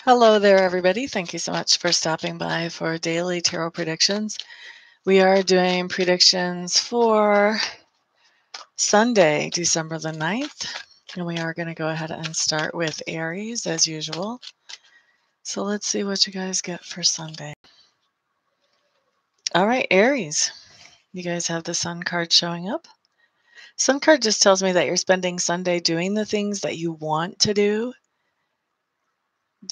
Hello there, everybody. Thank you so much for stopping by for daily tarot predictions. We are doing predictions for Sunday, December the 9th, and we are going to go ahead and start with Aries as usual. So let's see what you guys get for Sunday. All right, Aries, you guys have the Sun card showing up. Sun card just tells me that you're spending Sunday doing the things that you want to do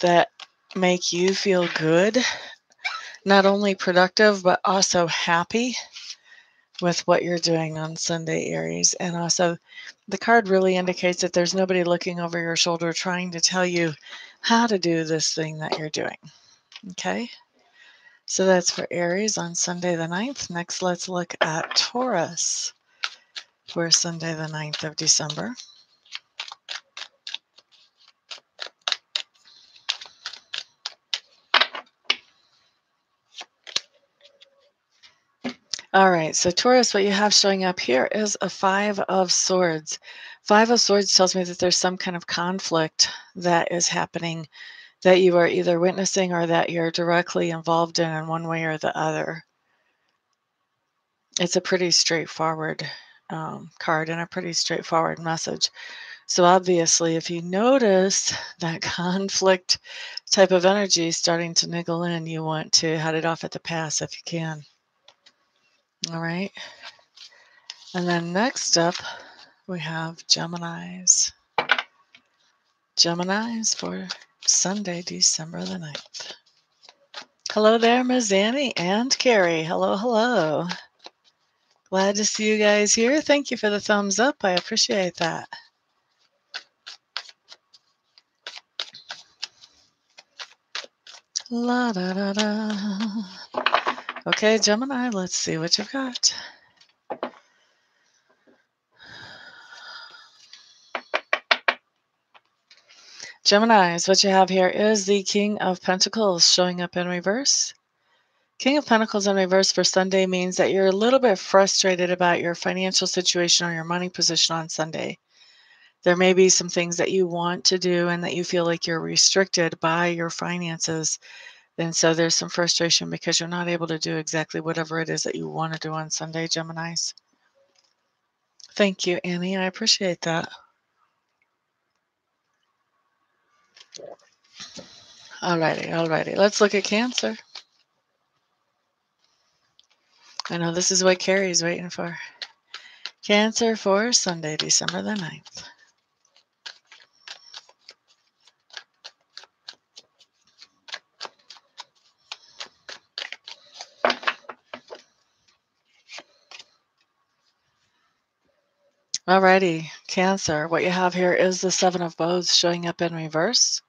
that make you feel good. Not only productive, but also happy with what you're doing on Sunday, Aries. And also, the card really indicates that there's nobody looking over your shoulder trying to tell you how to do this thing that you're doing. Okay? So that's for Aries on Sunday the 9th. Next, let's look at Taurus for Sunday the 9th of December. All right, so Taurus, what you have showing up here is a Five of Swords. Five of Swords tells me that there's some kind of conflict that is happening that you are either witnessing or that you're directly involved in one way or the other. It's a pretty straightforward card and a pretty straightforward message. So obviously, if you notice that conflict type of energy starting to niggle in, you want to head it off at the pass if you can. All right. And then next up, we have Geminis. Geminis for Sunday, December the 9th. Hello there, Ms. Annie and Carrie. Hello, hello. Glad to see you guys here. Thank you for the thumbs up. I appreciate that. La da da da. Okay, Gemini, let's see what you've got. Geminis, what you have here is the King of Pentacles showing up in reverse. King of Pentacles in reverse for Sunday means that you're a little bit frustrated about your financial situation or your money position on Sunday. There may be some things that you want to do and that you feel like you're restricted by your finances. And so there's some frustration because you're not able to do exactly whatever it is that you want to do on Sunday, Geminis. Thank you, Annie. I appreciate that. Alrighty. Let's look at Cancer. I know this is what Carrie's waiting for. Cancer for Sunday, December the 9th. Alrighty, Cancer. What you have here is the Seven of Bows showing up in reverse.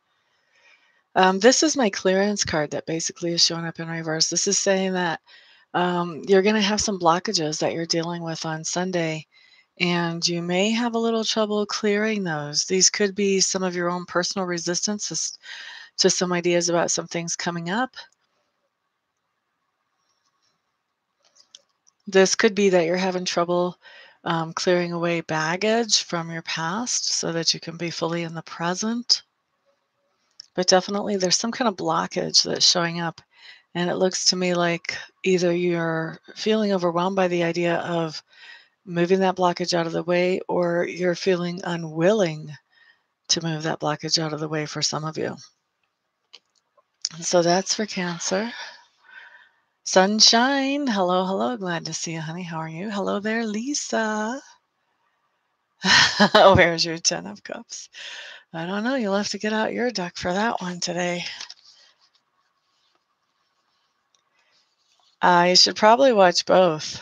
This is my clearance card that basically is showing up in reverse. This is saying that you're going to have some blockages that you're dealing with on Sunday, and you may have a little trouble clearing those. These could be some of your own personal resistance to some ideas about some things coming up. This could be that you're having trouble clearing away baggage from your past so that you can be fully in the present. But definitely there's some kind of blockage that's showing up. And it looks to me like either you're feeling overwhelmed by the idea of moving that blockage out of the way, or you're feeling unwilling to move that blockage out of the way for some of you. So that's for Cancer. Sunshine. Hello. Glad to see you, honey. How are you? Hello there, Lisa. Where's your 10 of Cups? I don't know. You'll have to get out your deck for that one today. You should probably watch both.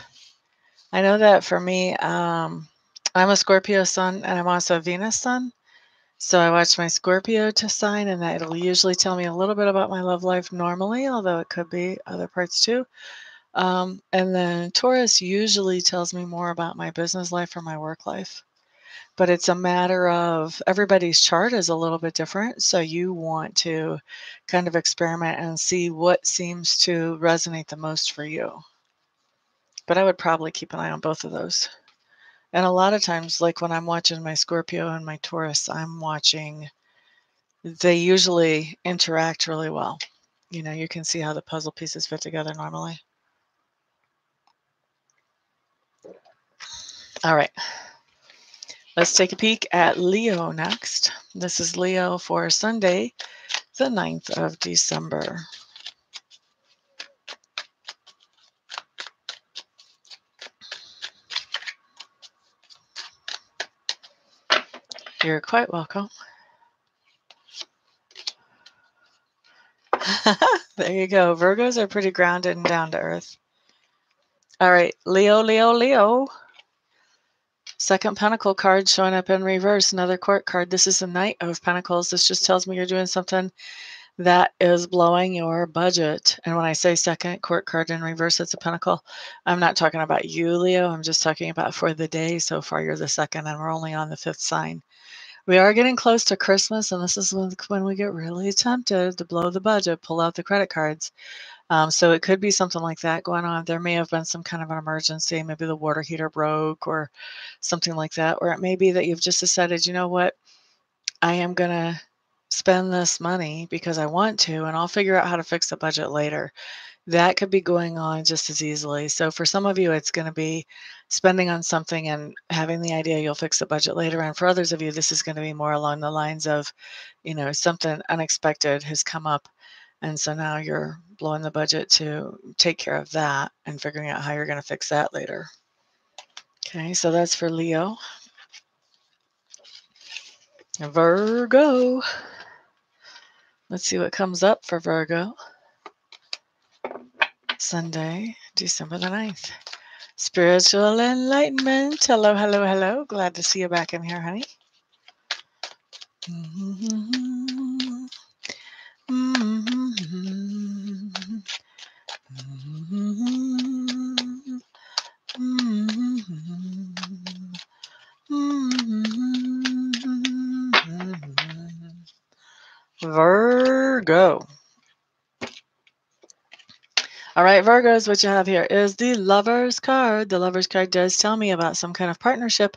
I know that for me, I'm a Scorpio sun and I'm also a Venus sun. So I watch my Scorpio sign, and it'll usually tell me a little bit about my love life normally, although it could be other parts too. And then Taurus usually tells me more about my business life or my work life. But it's a matter of everybody's chart is a little bit different. So you want to kind of experiment and see what seems to resonate the most for you. But I would probably keep an eye on both of those. And a lot of times, like when I'm watching my Scorpio and my Taurus, I'm watching they usually interact really well. You know, you can see how the puzzle pieces fit together normally. All right. Let's take a peek at Leo next. This is Leo for Sunday, the 9th of December. You're quite welcome. There you go. Virgos are pretty grounded and down to earth. All right, Leo, Leo, Leo. Second Pentacle card showing up in reverse, another court card. This is the Knight of Pentacles. This just tells me you're doing something that is blowing your budget. And when I say second court card in reverse, it's a pentacle. I'm not talking about you, Leo. I'm just talking about for the day. So far, you're the second, and we're only on the 5th sign. We are getting close to Christmas, and this is when we get really tempted to blow the budget, pull out the credit cards. So it could be something like that going on. There may have been some kind of an emergency. Maybe the water heater broke or something like that. Or it may be that you've just decided, you know what, I am going to spend this money because I want to, and I'll figure out how to fix the budget later. That could be going on just as easily. So for some of you, it's going to be spending on something and having the idea you'll fix the budget later. And for others of you, this is going to be more along the lines of, you know, something unexpected has come up. And so now you're blowing the budget to take care of that and figuring out how you're going to fix that later. Okay, so that's for Leo. Virgo. Let's see what comes up for Virgo. Sunday, December the 9th. Spiritual enlightenment. Hello, hello, hello. Glad to see you back in here, honey. Virgo. All right, Virgos, what you have here is the Lover's card. The Lover's card does tell me about some kind of partnership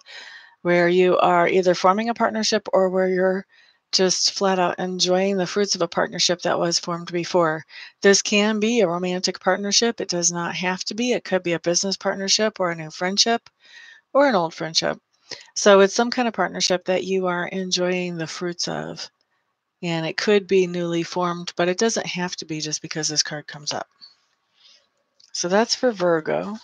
where you are either forming a partnership or where you're just flat out enjoying the fruits of a partnership that was formed before. This can be a romantic partnership. It does not have to be. It could be a business partnership or a new friendship or an old friendship. So it's some kind of partnership that you are enjoying the fruits of. And it could be newly formed, but it doesn't have to be just because this card comes up. So that's for Virgo.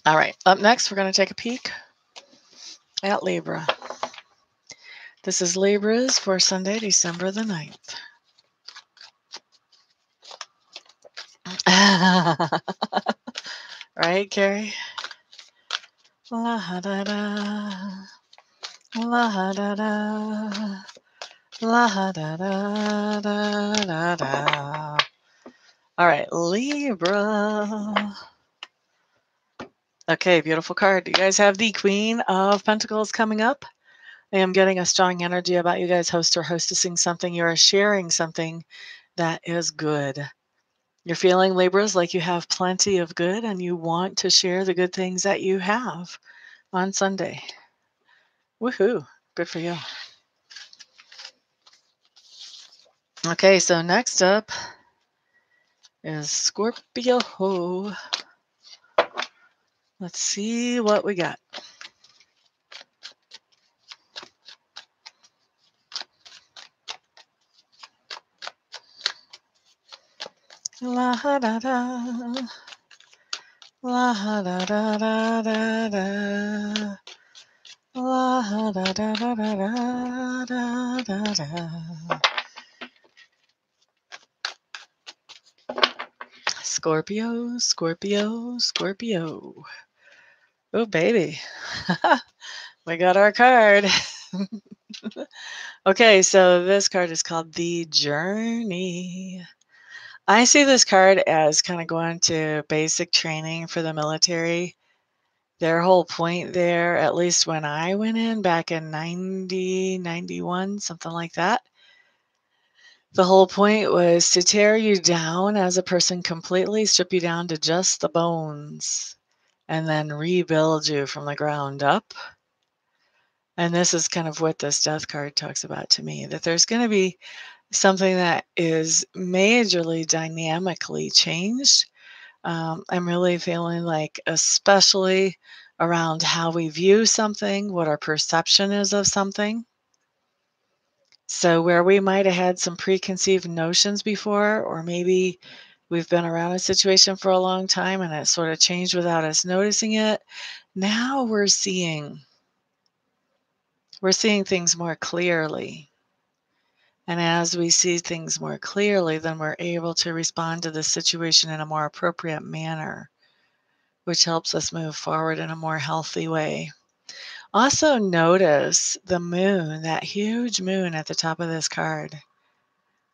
All right, up next, we're going to take a peek at Libra. This is Libras for Sunday, December the 9th. Right, Carrie? La da da, la da da, la da da da da. All right, Libra. Okay, beautiful card. You guys have the Queen of Pentacles coming up. I am getting a strong energy about you guys host or hostessing something. You are sharing something that is good. You're feeling, Libras, like you have plenty of good and you want to share the good things that you have on Sunday. Woohoo. Good for you. Okay, so next up is Scorpio. Let's see what we got. La da da, la da da da da da, la da da da da da da da. Scorpio, Scorpio, Scorpio. Oh, baby. We got our card. Okay, so this card is called The Journey. I see this card as kind of going to basic training for the military. Their whole point there, at least when I went in back in 90, 91, something like that, the whole point was to tear you down as a person completely, strip you down to just the bones. and then rebuild you from the ground up. And this is kind of what this death card talks about to me, that there's going to be something that is majorly dynamically changed. I'm really feeling like, especially around how we view something, what our perception is of something. So where we might have had some preconceived notions before, or maybe we've been around a situation for a long time and it sort of changed without us noticing it. Now we're seeing things more clearly. And as we see things more clearly, then we're able to respond to the situation in a more appropriate manner, which helps us move forward in a more healthy way. Also notice the moon, that huge moon at the top of this card.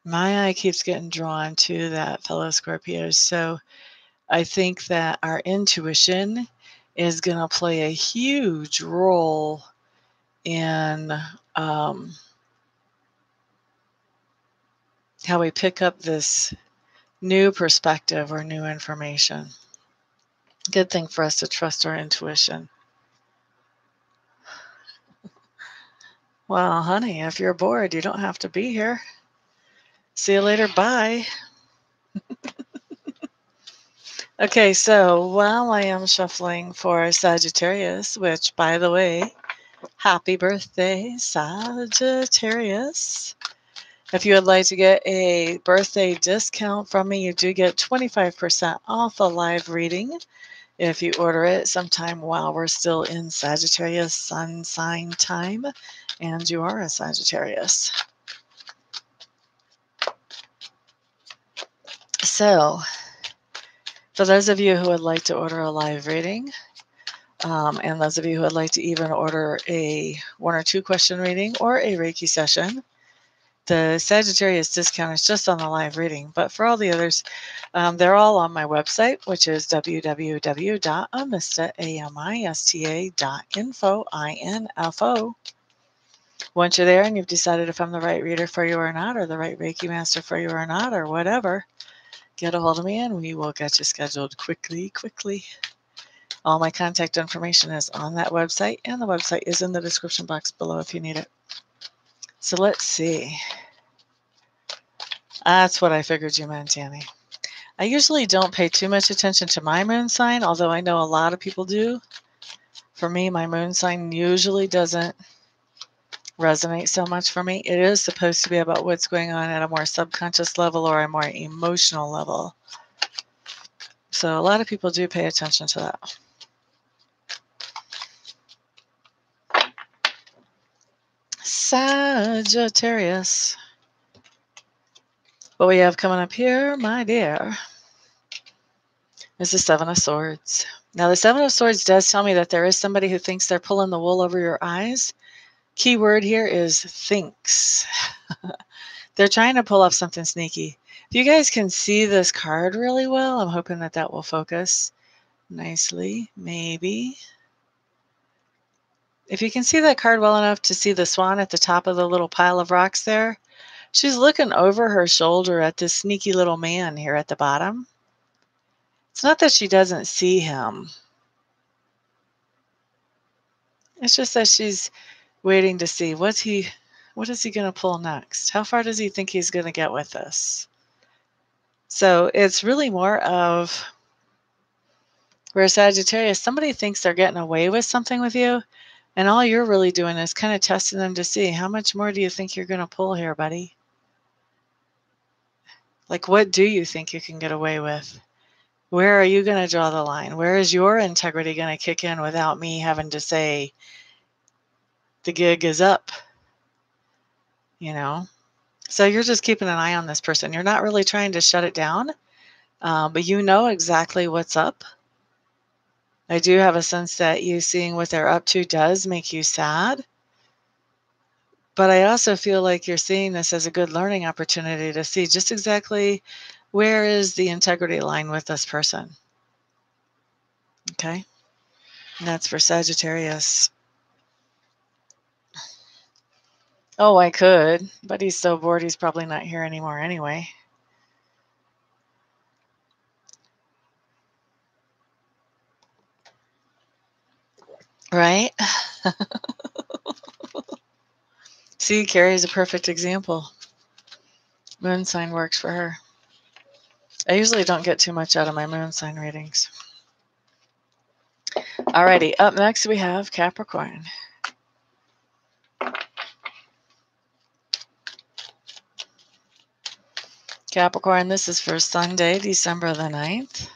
My eye keeps getting drawn to that, fellow Scorpios. So I think that our intuition is going to play a huge role in how we pick up this new perspective or new information. Good thing for us to trust our intuition. Well, honey, if you're bored, you don't have to be here. See you later. Bye. Okay, so while I am shuffling for Sagittarius, which, by the way, happy birthday, Sagittarius. If you would like to get a birthday discount from me, you do get 25% off a live reading if you order it sometime while we're still in Sagittarius sun sign time, and you are a Sagittarius. So, for those of you who would like to order a live reading, and those of you who would like to even order a 1 or 2 question reading or a Reiki session, the Sagittarius discount is just on the live reading. But for all the others, they're all on my website, which is www.amista.info. Once you're there and you've decided if I'm the right reader for you or not, or the right Reiki master for you or not, or whatever, get a hold of me and we will get you scheduled quickly. All my contact information is on that website, and the website is in the description box below if you need it. So let's see. That's what I figured you meant, Annie. I usually don't pay too much attention to my moon sign, although I know a lot of people do. For me, my moon sign usually doesn't resonate so much for me. It is supposed to be about what's going on at a more subconscious level or a more emotional level. So a lot of people do pay attention to that. Sagittarius. What we have coming up here, my dear, is the Seven of Swords. Now, the Seven of Swords does tell me that there is somebody who thinks they're pulling the wool over your eyes. Key word here is thinks. They're trying to pull off something sneaky. If you guys can see this card really well, I'm hoping that that will focus nicely, maybe. If you can see that card well enough to see the swan at the top of the little pile of rocks there, she's looking over her shoulder at this sneaky little man here at the bottom. It's not that she doesn't see him. It's just that she's waiting to see what is he going to pull next? How far does he think he's going to get with this? So it's really more of where Sagittarius, somebody thinks they're getting away with something with you, and all you're really doing is kind of testing them to see how much more do you think you're going to pull here, buddy? Like, what do you think you can get away with? Where are you going to draw the line? Where is your integrity going to kick in without me having to say, the gig is up? You know? So you're just keeping an eye on this person. You're not really trying to shut it down, but you know exactly what's up. I do have a sense that you seeing what they're up to does make you sad. But I also feel like you're seeing this as a good learning opportunity to see just exactly where is the integrity line with this person. Okay? And that's for Sagittarius. Oh, I could, but he's so bored he's probably not here anymore anyway. Right? See, Carrie is a perfect example. Moon sign works for her. I usually don't get too much out of my moon sign readings. Alrighty, up next we have Capricorn. Capricorn, this is for Sunday, December the 9th.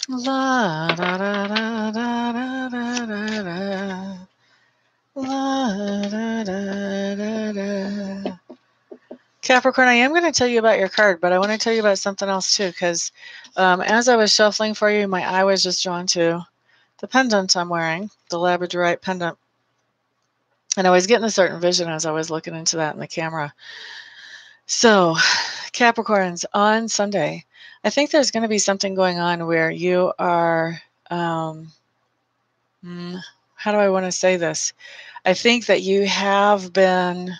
La da da da da da da da da. La da da da da. Capricorn, I am going to tell you about your card, but I want to tell you about something else too, because as I was shuffling for you, my eye was just drawn to the pendant I'm wearing, the labradorite pendant. And I was getting a certain vision as I was looking into that in the camera. So, Capricorns, on Sunday, I think there's going to be something going on where you are, how do I want to say this? I think that you have been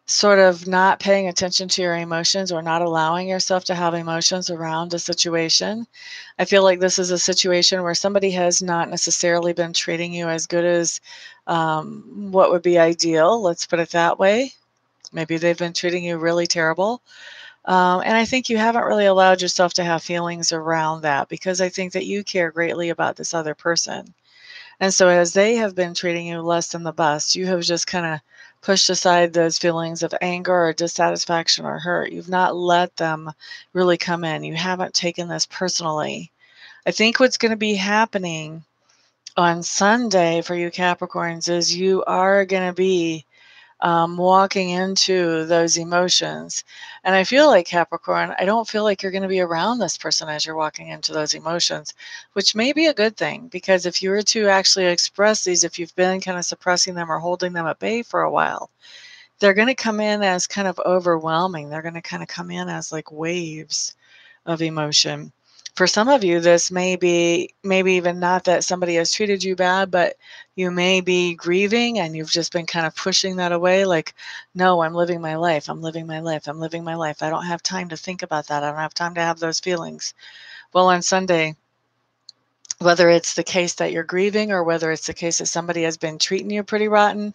sort of not paying attention to your emotions or not allowing yourself to have emotions around a situation. I feel like this is a situation where somebody has not necessarily been treating you as good as what would be ideal. Let's put it that way. Maybe they've been treating you really terrible. And I think you haven't really allowed yourself to have feelings around that because I think that you care greatly about this other person. And so as they have been treating you less than the best, you have just kind of pushed aside those feelings of anger or dissatisfaction or hurt. You've not let them really come in. You haven't taken this personally. I think what's going to be happening on Sunday for you Capricorns is you are going to be walking into those emotions. And I feel like Capricorn, I don't feel like you're going to be around this person as you're walking into those emotions, which may be a good thing, because if you were to actually express these, if you've been kind of suppressing them or holding them at bay for a while, they're going to come in as kind of overwhelming. They're going to kind of come in as like waves of emotion. For some of you, this may be maybe even not that somebody has treated you bad, but you may be grieving and you've just been kind of pushing that away. Like, no, I'm living my life. I'm living my life. I'm living my life. I don't have time to think about that. I don't have time to have those feelings. Well, on Sunday, whether it's the case that you're grieving or whether it's the case that somebody has been treating you pretty rotten,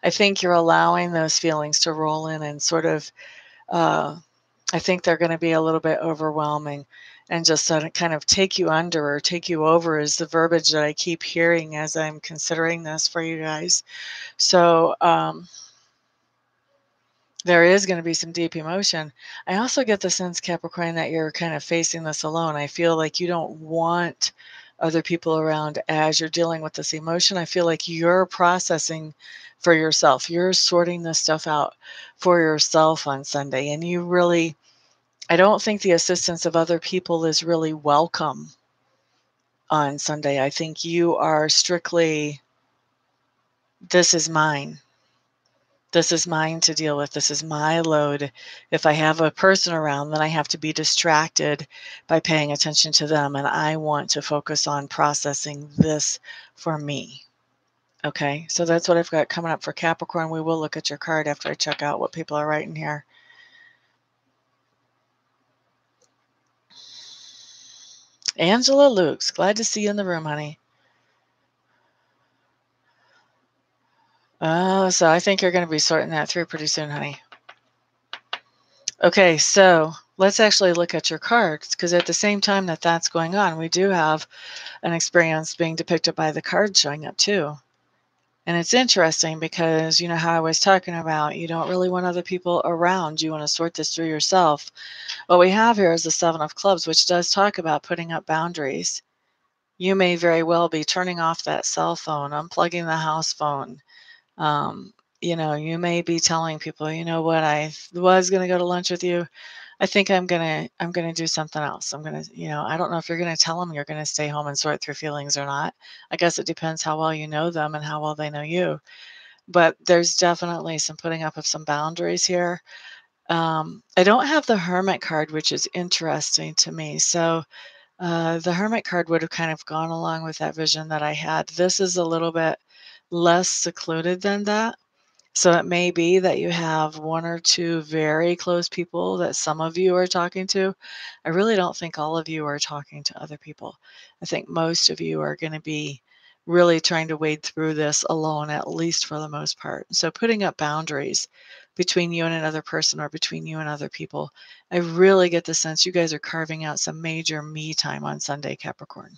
I think you're allowing those feelings to roll in and sort of I think they're going to be a little bit overwhelming and just sort of kind of take you under or take you over is the verbiage that I keep hearing as I'm considering this for you guys. So there is going to be some deep emotion. I also get the sense, Capricorn, that you're kind of facing this alone. I feel like you don't want other people around as you're dealing with this emotion. I feel like you're processing for yourself. You're sorting this stuff out for yourself on Sunday. And you really, I don't think the assistance of other people is really welcome on Sunday. I think you are strictly, this is mine. This is mine to deal with. This is my load. If I have a person around, then I have to be distracted by paying attention to them. And I want to focus on processing this for me. Okay, so that's what I've got coming up for Capricorn. We will look at your card after I check out what people are writing here. Angela Lukes, glad to see you in the room, honey. Oh, so I think you're going to be sorting that through pretty soon, honey. Okay, so let's actually look at your cards, because at the same time that that's going on, we do have an experience being depicted by the cards showing up too. And it's interesting because, you know how I was talking about, you don't really want other people around. You want to sort this through yourself. What we have here is the Seven of Clubs, which does talk about putting up boundaries. You may very well be turning off that cell phone, unplugging the house phone. You know, you may be telling people, you know what, I was going to go to lunch with you. I think I'm going to do something else. I'm going to, you know, I don't know if you're going to tell them you're going to stay home and sort through feelings or not. I guess it depends how well you know them and how well they know you. But there's definitely some putting up of some boundaries here. I don't have the Hermit card, which is interesting to me. So The Hermit card would have kind of gone along with that vision that I had. This is a little bit less secluded than that. So it may be that you have one or two very close people that some of you are talking to. I really don't think all of you are talking to other people. I think most of you are going to be really trying to wade through this alone, at least for the most part. So putting up boundaries between you and another person or between you and other people. I really get the sense you guys are carving out some major me time on Sunday, Capricorn.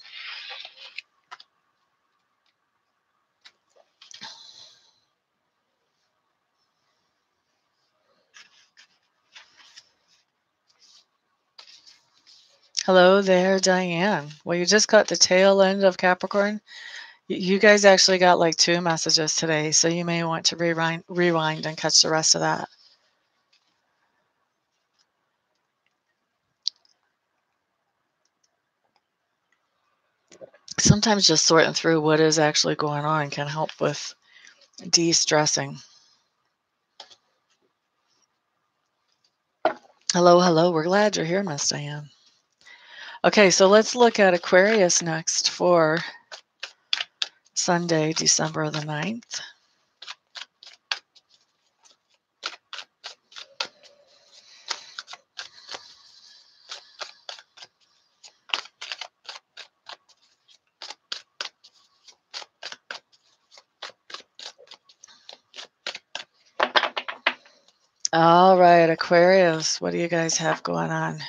Hello there, Diane. Well, you just got the tail end of Capricorn. You guys actually got like 2 messages today, so you may want to rewind and catch the rest of that. Sometimes just sorting through what is actually going on can help with de-stressing. Hello, hello. We're glad you're here, Miss Diane. Okay, so let's look at Aquarius next for Sunday, December the 9th. All right, Aquarius, what do you guys have going on?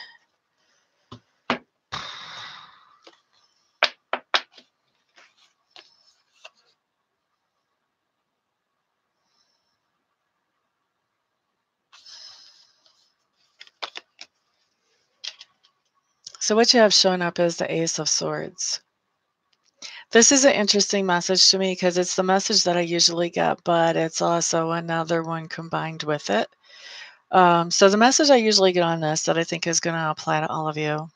So what you have shown up is the Ace of Swords. This is an interesting message to me because it's the message that I usually get, but it's also another one combined with it. So the message I usually get on this that I think is going to apply to all of you,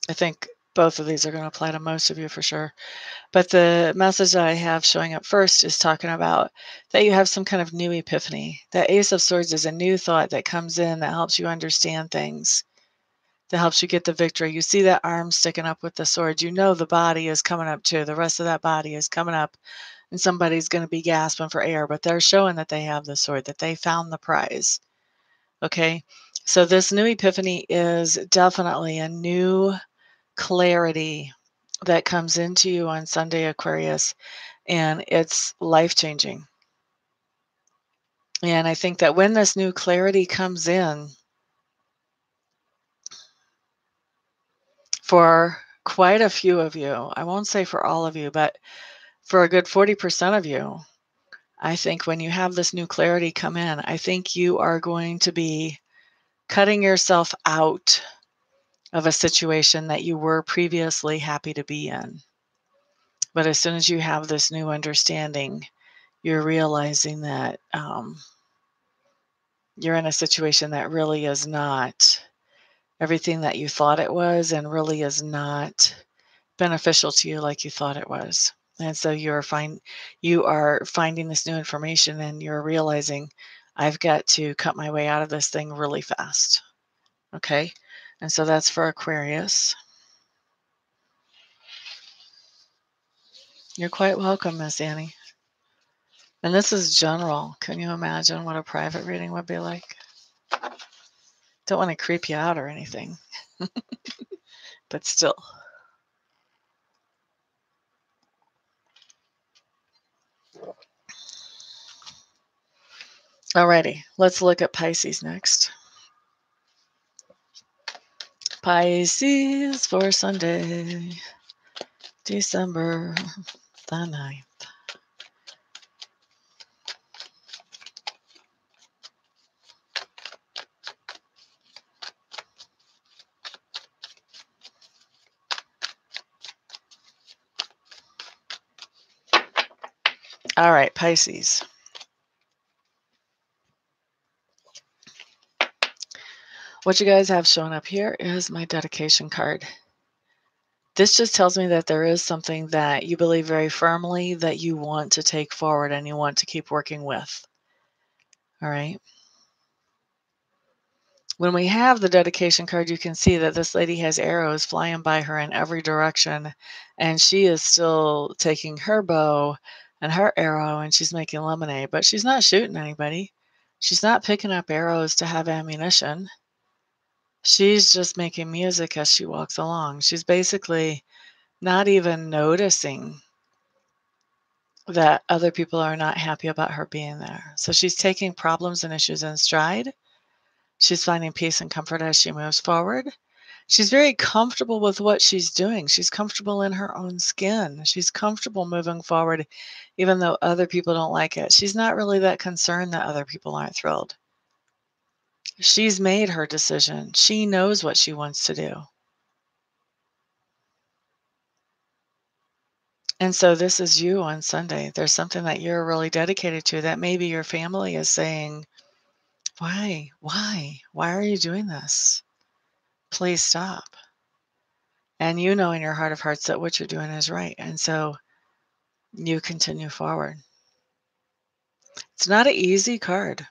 I think both of these are going to apply to most of you for sure. But the message that I have showing up first is talking about that you have some kind of new epiphany. That Ace of Swords is a new thought that comes in that helps you understand things, that helps you get the victory. You see that arm sticking up with the sword. You know the body is coming up too. The rest of that body is coming up, and somebody's going to be gasping for air, but they're showing that they have the sword, that they found the prize. Okay, so this new epiphany is definitely a new clarity that comes into you on Sunday, Aquarius, and it's life-changing. And I think that when this new clarity comes in, for quite a few of you, I won't say for all of you, but for a good 40% of you, I think when you have this new clarity come in, I think you are going to be cutting yourself out of a situation that you were previously happy to be in. But as soon as you have this new understanding, you're realizing that you're in a situation that really is not everything that you thought it was, and really is not beneficial to you like you thought it was. And so you are finding this new information, and you're realizing, I've got to cut my way out of this thing really fast. Okay? And so that's for Aquarius. You're quite welcome, Miss Annie. And this is general. Can you imagine what a private reading would be like? Don't want to creep you out or anything, but still. Alrighty, let's look at Pisces next. Pisces for Sunday, December the 9th. All right, Pisces. What you guys have shown up here is my dedication card. This just tells me that there is something that you believe very firmly that you want to take forward and you want to keep working with. All right. When we have the dedication card, you can see that this lady has arrows flying by her in every direction, and she is still taking her bow and her arrow, and she's making lemonade, but she's not shooting anybody. She's not picking up arrows to have ammunition. She's just making music as she walks along. She's basically not even noticing that other people are not happy about her being there. So she's taking problems and issues in stride. She's finding peace and comfort as she moves forward. She's very comfortable with what she's doing. She's comfortable in her own skin. She's comfortable moving forward, even though other people don't like it. She's not really that concerned that other people aren't thrilled. She's made her decision. She knows what she wants to do. And so this is you on Sunday. There's something that you're really dedicated to that maybe your family is saying, why? Why are you doing this? Please stop. And you know in your heart of hearts that what you're doing is right. And so you continue forward. It's not an easy card.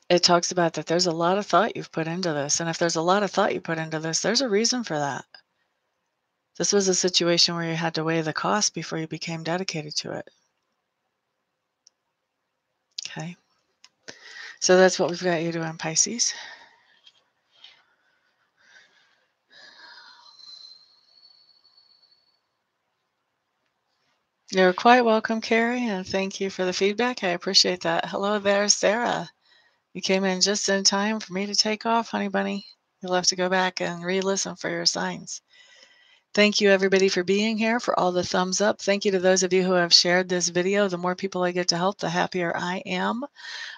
It talks about that there's a lot of thought you've put into this. And if there's a lot of thought you put into this, there's a reason for that. This was a situation where you had to weigh the cost before you became dedicated to it. Okay. So that's what we've got you doing, Pisces. You're quite welcome, Carrie, and thank you for the feedback. I appreciate that. Hello there, Sarah. You came in just in time for me to take off, honey bunny. You'll have to go back and re-listen for your signs. Thank you, everybody, for being here, for all the thumbs up. Thank you to those of you who have shared this video. The more people I get to help, the happier I am.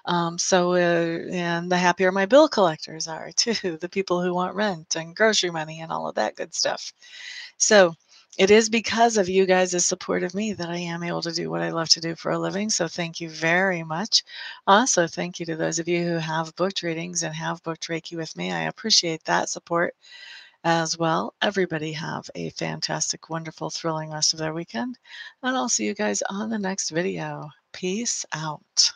And the happier my bill collectors are, too, the people who want rent and grocery money and all of that good stuff. So it is because of you guys' support of me that I am able to do what I love to do for a living. So thank you very much. Also, thank you to those of you who have booked readings and have booked Reiki with me. I appreciate that support as well. Everybody have a fantastic, wonderful, thrilling rest of their weekend. And I'll see you guys on the next video. Peace out.